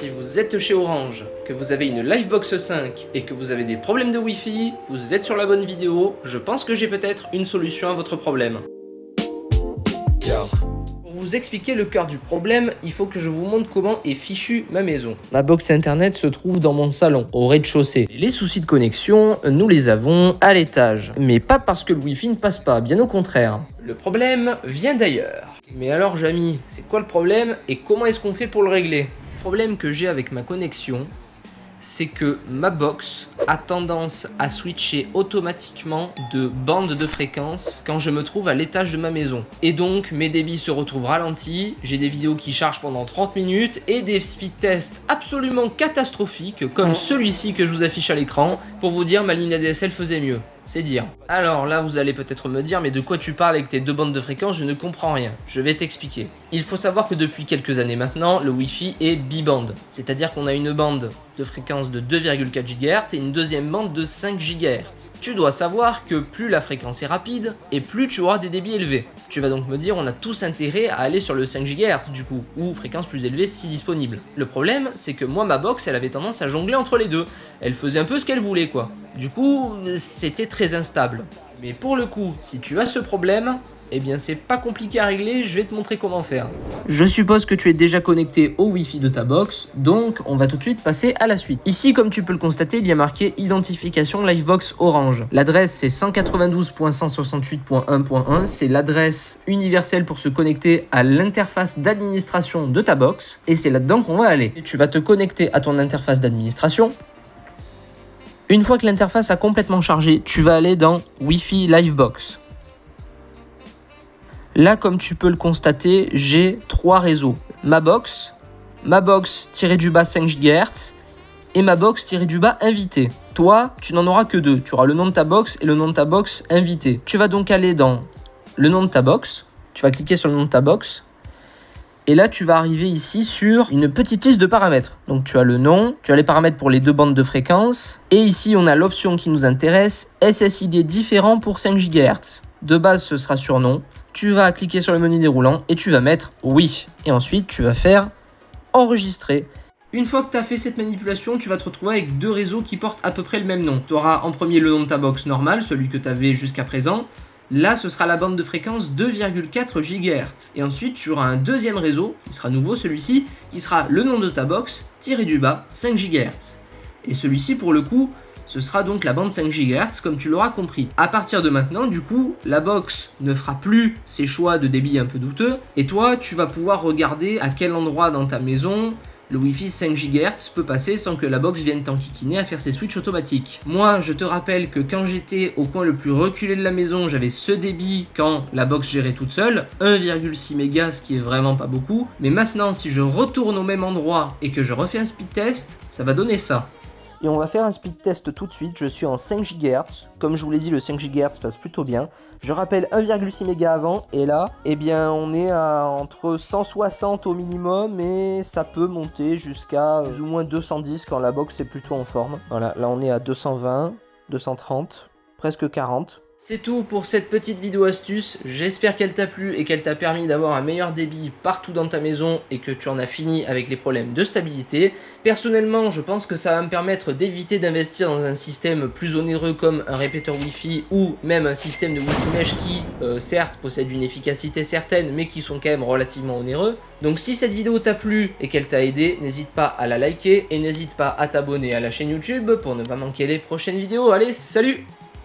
Si vous êtes chez Orange, que vous avez une Livebox 5 et que vous avez des problèmes de Wi-Fi, vous êtes sur la bonne vidéo, je pense que j'ai peut-être une solution à votre problème. Pour vous expliquer le cœur du problème, il faut que je vous montre comment est fichue ma maison. Ma box internet se trouve dans mon salon, au rez-de-chaussée. Les soucis de connexion, nous les avons à l'étage. Mais pas parce que le Wi-Fi ne passe pas, bien au contraire. Le problème vient d'ailleurs. Mais alors Jamy, c'est quoi le problème et comment est-ce qu'on fait pour le régler? Le problème que j'ai avec ma connexion, c'est que ma box a tendance à switcher automatiquement de bande de fréquence quand je me trouve à l'étage de ma maison. Et donc mes débits se retrouvent ralentis, j'ai des vidéos qui chargent pendant 30 minutes et des speed tests absolument catastrophiques comme celui-ci que je vous affiche à l'écran pour vous dire ma ligne ADSL faisait mieux. C'est dire. Alors là, vous allez peut-être me dire, mais de quoi tu parles avec tes deux bandes de fréquences? Je ne comprends rien. Je vais t'expliquer. Il faut savoir que depuis quelques années maintenant, le Wi-Fi est biband. C'est-à-dire qu'on a une bande de fréquence de 2,4 GHz et une deuxième bande de 5 GHz. Tu dois savoir que plus la fréquence est rapide, et plus tu auras des débits élevés. Tu vas donc me dire, on a tous intérêt à aller sur le 5 GHz du coup, ou fréquence plus élevée si disponible. Le problème, c'est que moi, ma box, elle avait tendance à jongler entre les deux. Elle faisait un peu ce qu'elle voulait, quoi. Du coup, c'était très instable. Mais pour le coup, si tu as ce problème, eh bien c'est pas compliqué à régler, je vais te montrer comment faire. Je suppose que tu es déjà connecté au Wi-Fi de ta box, donc on va tout de suite passer à la suite. Ici, comme tu peux le constater, il y a marqué identification Livebox Orange. L'adresse c'est 192.168.1.1, c'est l'adresse universelle pour se connecter à l'interface d'administration de ta box, et c'est là-dedans qu'on va aller. Et tu vas te connecter à ton interface d'administration. Une fois que l'interface a complètement chargé, tu vas aller dans Wi-Fi Livebox. Là, comme tu peux le constater, j'ai trois réseaux. Ma box 5 GHz et ma box invité. Toi, tu n'en auras que deux. Tu auras le nom de ta box et le nom de ta box invité. Tu vas donc aller dans le nom de ta box. Tu vas cliquer sur le nom de ta box. Et là, tu vas arriver ici sur une petite liste de paramètres. Donc, tu as le nom, tu as les paramètres pour les deux bandes de fréquence. Et ici, on a l'option qui nous intéresse, SSID différent pour 5 GHz. De base, ce sera sur non. Tu vas cliquer sur le menu déroulant et tu vas mettre oui. Et ensuite, tu vas faire enregistrer. Une fois que tu as fait cette manipulation, tu vas te retrouver avec deux réseaux qui portent à peu près le même nom. Tu auras en premier le nom de ta box normale, celui que tu avais jusqu'à présent. Là, ce sera la bande de fréquence 2,4 GHz. Et ensuite, tu auras un deuxième réseau, qui sera nouveau celui-ci, qui sera le nom de ta box, tiré du bas, 5 GHz. Et celui-ci, pour le coup, ce sera donc la bande 5 GHz, comme tu l'auras compris. À partir de maintenant, du coup, la box ne fera plus ses choix de débit un peu douteux, et toi, tu vas pouvoir regarder à quel endroit dans ta maison le Wi-Fi 5 GHz peut passer sans que la box vienne t'enquiquiner à faire ses switches automatiques. Moi, je te rappelle que quand j'étais au coin le plus reculé de la maison, j'avais ce débit quand la box gérait toute seule, 1,6 mégas, ce qui est vraiment pas beaucoup. Mais maintenant, si je retourne au même endroit et que je refais un speed test, ça va donner ça. Et on va faire un speed test tout de suite, je suis en 5 GHz. Comme je vous l'ai dit, le 5 GHz passe plutôt bien. Je rappelle 1,6 mégas avant, et là, eh bien, on est à entre 160 au minimum, et ça peut monter jusqu'à plus ou moins 210 quand la box est plutôt en forme. Voilà, là on est à 220, 230, presque 40. C'est tout pour cette petite vidéo astuce, j'espère qu'elle t'a plu et qu'elle t'a permis d'avoir un meilleur débit partout dans ta maison et que tu en as fini avec les problèmes de stabilité. Personnellement, je pense que ça va me permettre d'éviter d'investir dans un système plus onéreux comme un répéteur Wi-Fi ou même un système de Wi-Fi Mesh qui, certes, possède une efficacité certaine mais qui sont quand même relativement onéreux. Donc si cette vidéo t'a plu et qu'elle t'a aidé, n'hésite pas à la liker et n'hésite pas à t'abonner à la chaîne YouTube pour ne pas manquer les prochaines vidéos. Allez, salut!